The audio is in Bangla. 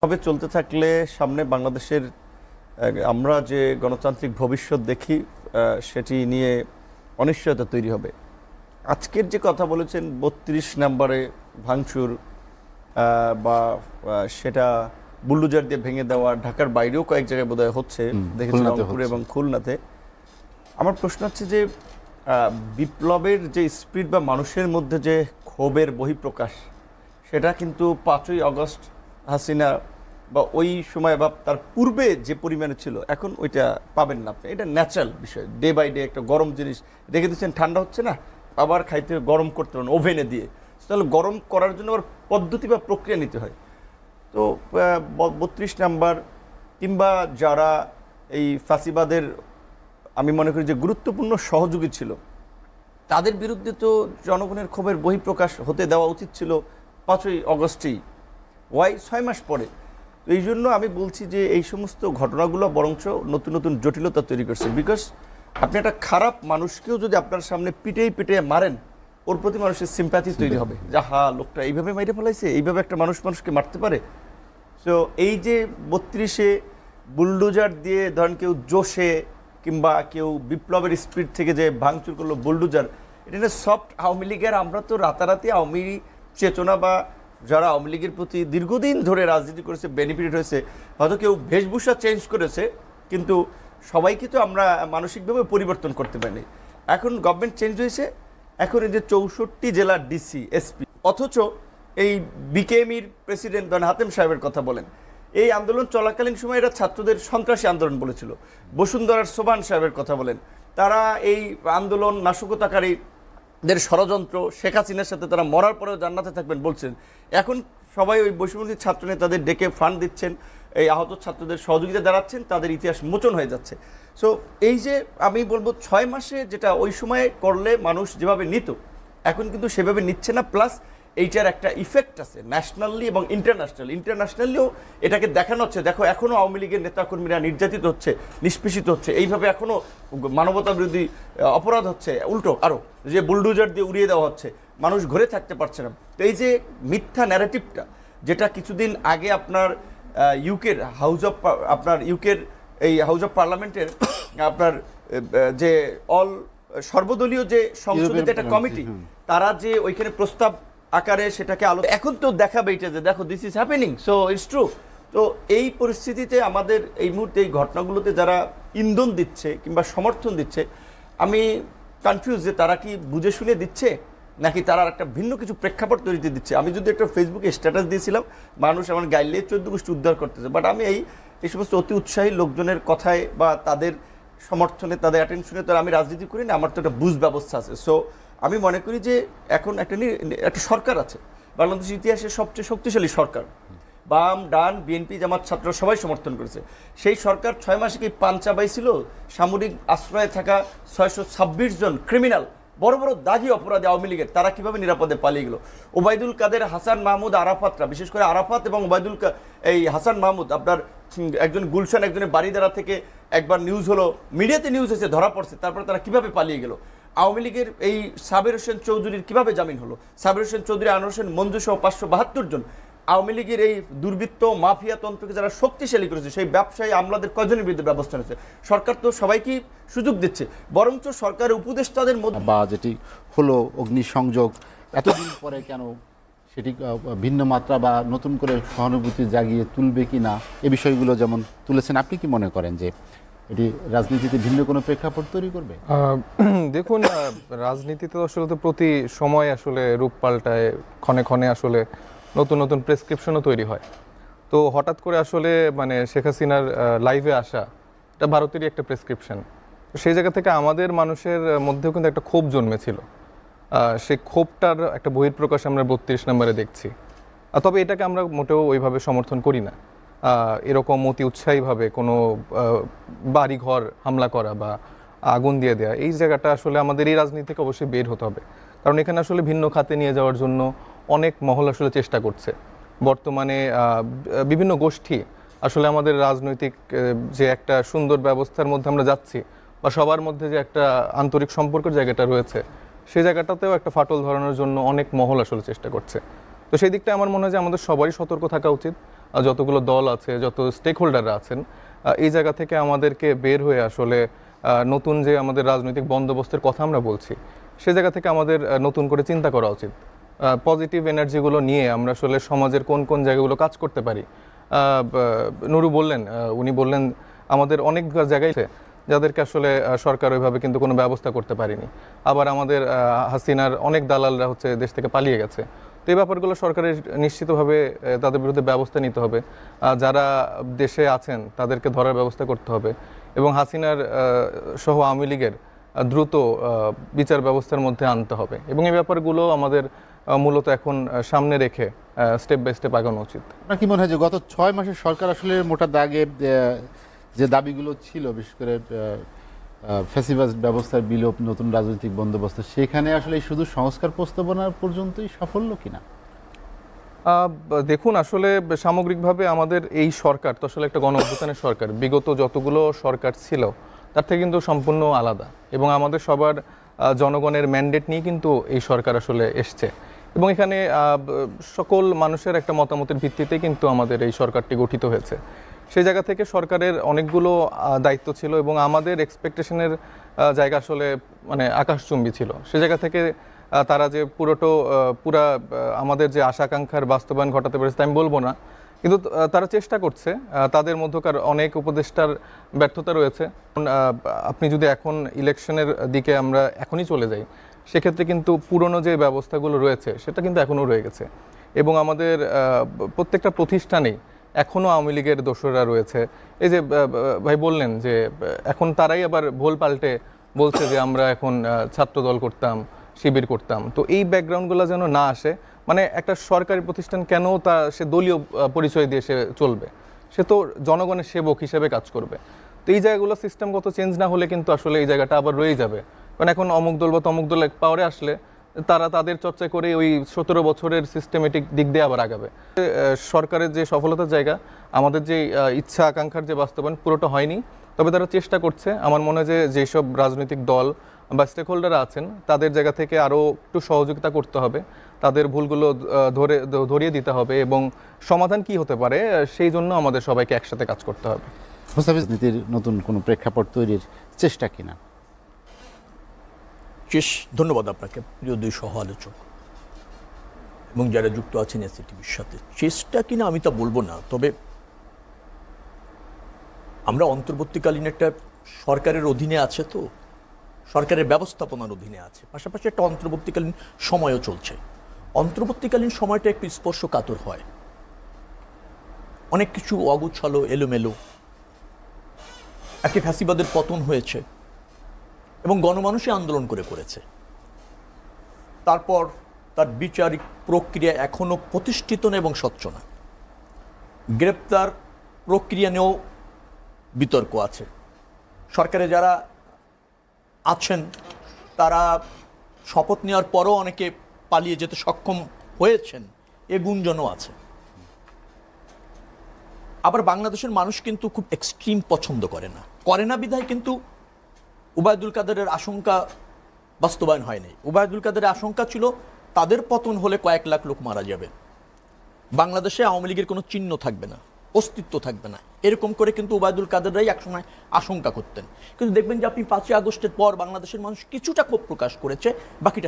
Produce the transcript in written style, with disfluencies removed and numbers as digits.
তবে চলতে থাকলে সামনে বাংলাদেশের আমরা যে গণতান্ত্রিক ভবিষ্যৎ দেখি সেটি নিয়ে অনিশ্চয়তা তৈরি হবে। আজকের যে কথা বলেছেন ৩২ নম্বরে ভাঙচুর বা সেটা বুলডোজার দিয়ে ভেঙে দেওয়া, ঢাকার বাইরেও কয়েক জায়গায় বোধহয় হচ্ছে, দেখেছি রংপুর এবং খুলনাতে। আমার প্রশ্ন হচ্ছে যে বিপ্লবের যে স্পিরিট বা মানুষের মধ্যে যে ক্ষোভের বহিঃপ্রকাশ, সেটা কিন্তু ৫ই আগস্ট হাসিনা বা ওই সময় বা তার পূর্বে যে পরিমাণে ছিল এখন ওইটা পাবেন না আপনি। এটা ন্যাচারাল বিষয়। ডে বাই ডে একটা গরম জিনিস রেখে দিচ্ছেন, ঠান্ডা হচ্ছে না, আবার খাইতে গরম করতে পারেন ওভেনে দিয়ে, তাহলে গরম করার জন্য আবার পদ্ধতি বা প্রক্রিয়া নিতে হয়। তো ৩২ নাম্বার কিংবা যারা এই ফাঁসিবাদের আমি মনে করি যে গুরুত্বপূর্ণ সহযোগী ছিল, তাদের বিরুদ্ধে তো জনগণের ক্ষোভের বহিঃপ্রকাশ হতে দেওয়া উচিত ছিল ৫ই আগস্টেই, ওয়াই ৬ মাস পরে। তো এই জন্য আমি বলছি যে এই সমস্ত ঘটনাগুলো বরঞ্চ নতুন নতুন জটিলতা তৈরি করছে। বিকজ আপনি একটা খারাপ মানুষকেও যদি আপনার সামনে পিটিয়ে মারেন, ওর প্রতি মানুষের সিম্প্যাথি তৈরি হবে, যা হা লোকটা এইভাবে মাইরে ফেলাইছে, এইভাবে একটা মানুষকে মারতে পারে। সো এই যে ৩২-এ বুলডোজার দিয়ে ধরেন কেউ জোশে কিংবা কেউ বিপ্লবের স্পিড থেকে যে ভাঙচুর করলো বুলডোজার, এটা সফট আওয়ামী লীগের। আমরা তো রাতারাতি আওয়ামী চেতনা বা যারা আওয়ামী লীগের প্রতি দীর্ঘদিন ধরে রাজনীতি করেছে, বেনিফিট হয়েছে, হয়তো কেউ বেশভূষা চেঞ্জ করেছে, কিন্তু সবাইকে তো আমরা মানসিকভাবে পরিবর্তন করতে পারিনি। এখন গভর্নমেন্ট চেঞ্জ হয়েছে, এখন এই যে ৬৪ জেলার ডিসি এসপি, অথচ এই বিকেএমইর প্রেসিডেন্ট হাতেম সাহেবের কথা বলেন, এই আন্দোলন চলাকালীন সময় এরা ছাত্রদের সন্ত্রাসী আন্দোলন বলেছিল। বসুন্ধরার সোবান সাহেবের কথা বলেন, তারা এই আন্দোলন নাশকতাকারীদের ষড়যন্ত্র, শেখ হাসিনার সাথে তারা মরার পরেও জান্নাতে থাকবেন বলছেন। এখন সবাই ওই বৈষম্যবিরোধী ছাত্র নেতাদের ডেকে ফান্ড দিচ্ছেন, এই আহত ছাত্রদের সহযোগিতা দাঁড়াচ্ছেন, তাদের ইতিহাস মোচন হয়ে যাচ্ছে। সো এই যে আমি বলবো ৬ মাসে যেটা ওই সময় করলে মানুষ যেভাবে নিত, এখন কিন্তু সেভাবে নিচ্ছে না। প্লাস এইটার একটা ইফেক্ট আছে ন্যাশনালি এবং ইন্টারন্যাশনালিও এটাকে দেখানো হচ্ছে, দেখো এখনও আওয়ামী লীগের নেতাকর্মীরা নির্যাতিত হচ্ছে, নিষ্পেষিত হচ্ছে, এইভাবে এখনও মানবতা বিরোধী অপরাধ হচ্ছে, উল্টো আরও যে বুলডোজার দিয়ে উড়িয়ে দেওয়া হচ্ছে, মানুষ ঘরে থাকতে পারছে না। তো এই যে মিথ্যা ন্যারেটিভটা, যেটা কিছুদিন আগে আপনার ইউকের এই হাউস অফ পার্লামেন্টের আপনার যে সর্বদলীয় যে সংসদের একটা কমিটি, তারা যে ওইখানে প্রস্তাব আকারে সেটাকে এখন তো দেখাবে এটা যে দেখো this is happening, so it's true. তো এই পরিস্থিতিতে আমাদের এই মুহূর্তে এই ঘটনাগুলোতে যারা ইন্ধন দিচ্ছে কিংবা সমর্থন দিচ্ছে, আমি কনফিউজ যে তারা কি বুঝে শুনে দিচ্ছে নাকি তারা একটা ভিন্ন কিছু প্রেক্ষাপট তৈরিতে দিচ্ছে। আমি যদি একটা ফেসবুকে স্ট্যাটাস দিয়েছিলাম, মানুষ আমার গাইলে 14 গোষ্ঠী উদ্ধার করতেছে, বাট আমি এই সমস্ত অতি উৎসাহী লোকজনের কথায় বা তাদের সমর্থনে, তাদের অ্যাটেনশনে তো আমি রাজনীতি করি না, আমার তো একটা বুঝ ব্যবস্থা আছে। সো আমি মনে করি যে এখন একটা সরকার আছে, বাংলাদেশ ইতিহাসের সবচেয়ে শক্তিশালী সরকার, বাম ডান বিএনপি জামাত ছাত্র সবাই সমর্থন করেছে। সেই সরকার 6 মাসে কি পান চাবাইছিল? সামরিক আশ্রয়ে থাকা 626 জন ক্রিমিনাল, বড় বড় দাগি অপরাধী আওয়ামী লীগের, তারা কিভাবে নিরাপদে পালিয়ে গেল? ওবায়দুল কাদের, হাসান মাহমুদ, আরাফাতরা, বিশেষ করে আরাফাত এবং হাসান মাহমুদ, আপনার একজন গুলশান, একজনের বাড়িদারা থেকে একবার নিউজ হলো, মিডিয়াতে নিউজ হয়েছে, ধরা পড়ছে, তারপরে তারা কিভাবে পালিয়ে গেল? আওয়ামী লীগের এই সাবির হোসেন চৌধুরীর কিভাবে জামিন হলো? সাবির হোসেন চৌধুরী, আনোয়ার হোসেন মঞ্জু সহ 572 জন আওয়ামী লীগের এই দুর্বৃত্ত মাফিয়া তন্ত্রকে যারা শক্তিশালী করেছে, সেই ব্যবসায়ী আমলাদের কয়জনের বিরুদ্ধে ব্যবস্থা নিয়েছে? সরকার তো সবাইকে সুযোগ দিচ্ছে, বরঞ্চ সরকারের উপদেষ্টাদের মধ্যে বা যেটি হলো অগ্নিসংযোগ, এতদিন পরে কেন সেটি ভিন্ন মাত্রা বা নতুন করে সহানুভূতি জাগিয়ে তুলবে কি না, এ বিষয়গুলো যেমন তুলেছেন, আপনি কি মনে করেন যে এটি রাজনীতিতে ভিন্ন কোনো প্রেক্ষাপট তৈরি করবে? দেখুন, রাজনীতিতে আসলে তো প্রতি সময় আসলে রূপ পাল্টায়, ক্ষণে ক্ষণে আসলে নতুন নতুন প্রেসক্রিপশনও তৈরি হয়। তো হঠাৎ করে আসলে মানে শেখ হাসিনার লাইভে আসা, এটা ভারতেরই একটা প্রেসক্রিপশন। সেই জায়গা থেকে আমাদের মানুষের মধ্যেও কিন্তু একটা ক্ষোভ জন্মেছিল। সেই ক্ষোভটার একটা বহিঃপ্রকাশ আমরা ৩২ নম্বরে দেখছি। তবে এটাকে আমরা মোটেও ওইভাবে সমর্থন করি না। এরকম অতি উৎসাহীভাবে কোনো বাড়িঘর হামলা করা বা আগুন দিয়ে দেওয়া, এই জায়গাটা আসলে আমাদের এই রাজনীতি থেকে অবশ্যই বের হতে হবে। কারণ এখানে আসলে ভিন্ন খাতে নিয়ে যাওয়ার জন্য অনেক মহল আসলে চেষ্টা করছে। বর্তমানে বিভিন্ন গোষ্ঠী আসলে আমাদের রাজনৈতিক যে একটা সুন্দর ব্যবস্থার মধ্যে আমরা যাচ্ছি, বা সবার মধ্যে যে একটা আন্তরিক সম্পর্কের জায়গাটা রয়েছে, সেই জায়গাটাতেও একটা ফাটল ধরানোর জন্য অনেক মহল আসলে চেষ্টা করছে। তো সেই দিকটা আমার মনে হয় যে আমাদের সবারই সতর্ক থাকা উচিত। যতগুলো দল আছে, যত স্টেক হোল্ডাররা আছেন, এই জায়গা থেকে আমাদেরকে বের হয়ে আসলে নতুন যে আমাদের রাজনৈতিক বন্দোবস্তের কথা আমরা বলছি, সে জায়গা থেকে আমাদের নতুন করে চিন্তা করা উচিত। পজিটিভ এনার্জিগুলো নিয়ে আমরা আসলে সমাজের কোন কোন জায়গাগুলো কাজ করতে পারি। নুরু বললেন, উনি বললেন আমাদের অনেক জায়গায় আছে যাদেরকে আসলে সরকার ওইভাবে কিন্তু কোনো ব্যবস্থা করতে পারেনি। আবার আমাদের হাসিনার অনেক দালালরা হচ্ছে দেশ থেকে পালিয়ে গেছে। তো এই ব্যাপারগুলো সরকারের নিশ্চিতভাবে তাদের বিরুদ্ধে ব্যবস্থা নিতে হবে। যারা দেশে আছেন তাদেরকে ধরার ব্যবস্থা করতে হবে এবং হাসিনার সহ আওয়ামী লীগের দ্রুত বিচার ব্যবস্থার মধ্যে আনতে হবে এবং এই ব্যাপারগুলো আমাদের মূলত এখন সামনে রেখে স্টেপ বাই স্টেপ আগানো উচিত। আপনার কি মনে হয় যে গত 6 মাসের সরকার আসলে মোটা দাগে যে দাবিগুলো ছিল, বিশেষ করে ফ্যাসিবাদ ব্যবস্থার বিলোপ, নতুন রাজনৈতিক বন্দোবস্ত, সেখানে আসলে শুধু সংস্কার প্রস্তাবনা পর্যন্তই সাফল্য কিনা? দেখুন, আসলে সামগ্রিকভাবে আমাদের এই সরকার তো আসলে একটা গণ অভ্যুত্থানের সরকার। বিগত যতগুলো সরকার ছিল তার থেকে কিন্তু সম্পূর্ণ আলাদা এবং আমাদের সবার জনগণের ম্যান্ডেট নিয়ে কিন্তু এই সরকার আসলে এসছে এবং এখানে সকল মানুষের একটা মতামতের ভিত্তিতে কিন্তু আমাদের এই সরকারটি গঠিত হয়েছে। সেই জায়গা থেকে সরকারের অনেকগুলো দায়িত্ব ছিল এবং আমাদের এক্সপেকটেশনের জায়গা আসলে মানে আকাশচুম্বী ছিল। সে জায়গা থেকে তারা যে পুরা আমাদের যে আশা আকাঙ্ক্ষার বাস্তবায়ন ঘটাতে পেরেছে তা আমি বলবো না, কিন্তু তারা চেষ্টা করছে। তাদের মধ্যকার অনেক উপদেষ্টার ব্যর্থতা রয়েছে। আপনি যদি এখন ইলেকশনের দিকে আমরা এখনই চলে যাই, সেক্ষেত্রে কিন্তু পুরনো যে ব্যবস্থাগুলো রয়েছে সেটা কিন্তু এখনও রয়ে গেছে এবং আমাদের প্রত্যেকটা প্রতিষ্ঠানেই এখনও আওয়ামী লীগের দোসররা রয়েছে। এই যে ভাই বললেন যে এখন তারাই আবার ভোল পাল্টে বলছে যে আমরা এখন ছাত্রদল করতাম, শিবির করতাম। তো এই ব্যাকগ্রাউন্ডগুলো যেন না আসে। মানে একটা সরকারি প্রতিষ্ঠান কেন সে দলীয় পরিচয় দিয়ে সে চলবে? সে তো জনগণের সেবক হিসেবে কাজ করবে। তো এই জায়গাগুলো সিস্টেমগত চেঞ্জ না হলে কিন্তু আসলে এই জায়গাটা আবার রয়ে যাবে। কারণ এখন অমুক দল বা তমুক দল পাওয়ারে আসলে তারা তাদের চর্চা করে ওই 17 বছরের সিস্টেমেটিক দিক দিয়ে আবার আগাবে। সরকারের যে সফলতার জায়গা, আমাদের যে ইচ্ছা আকাঙ্ক্ষার যে বাস্তবায়ন পুরোটা হয়নি, তবে তারা চেষ্টা করছে। আমার মনে হয় যে যেসব রাজনৈতিক দল বা স্টেক হোল্ডাররা আছেন তাদের জায়গা থেকে আরও একটু সহযোগিতা করতে হবে, তাদের ভুলগুলো ধরিয়ে দিতে হবে এবং সমাধান কি হতে পারে সেই জন্য আমাদের সবাইকে একসাথে কাজ করতে হবে। মুস্তাফিজ, নীতির নতুন কোনো প্রেক্ষাপট তৈরির চেষ্টা কিনা? ধন্যবাদ আপনাকে, প্রিয় দুই সহ আলোচক এবং যারা যুক্ত আছেন এসিটিভির সাথে। চেষ্টা কিনা আমি তা বলবো না, তবে আমরা অন্তর্বর্তীকালীন একটা সরকারের অধীনে আছে, তো সরকারের ব্যবস্থাপনার অধীনে আছে, পাশাপাশি একটা অন্তর্বর্তীকালীন সময়ও চলছে। অন্তর্বর্তীকালীন সময়টা একটু স্পর্শকাতর হয়, অনেক কিছু অগুছালো, এলোমেলো। একে ফ্যাসিবাদের পতন হয়েছে এবং গণমানুষই আন্দোলন করেছে। তারপর তার বিচারিক প্রক্রিয়া এখনো প্রতিষ্ঠিত না এবং স্বচ্ছ না। গ্রেপ্তার প্রক্রিয়া নিয়েও বিতর্ক আছে। সরকারে যারা আছেন তারা শপথ নেওয়ার পরও অনেকে পালিয়ে যেতে সক্ষম হয়েছেন, এ গুঞ্জনও আছে। আবার বাংলাদেশের মানুষ কিন্তু খুব এক্সট্রিম পছন্দ করে না বিধায় কিন্তু ওবায়দুল কাদেরের আশঙ্কা বাস্তবায়ন হয়নি। ওবায়দুল কাদেরের আশঙ্কা ছিল তাদের পতন হলে কয়েক লাখ লোক মারা যাবে, বাংলাদেশে আওয়ামী লীগের কোনো চিহ্ন থাকবে না, অস্তিত্ব থাকবে না, এরকম করে কিন্তু ওবায়দুল কাদেররাই একসময় আশঙ্কা করতেন। কিন্তু দেখবেন যে আপনি 5ই আগস্টের পর বাংলাদেশের মানুষ কিছুটা ক্ষোভ প্রকাশ করেছে, বাকিটা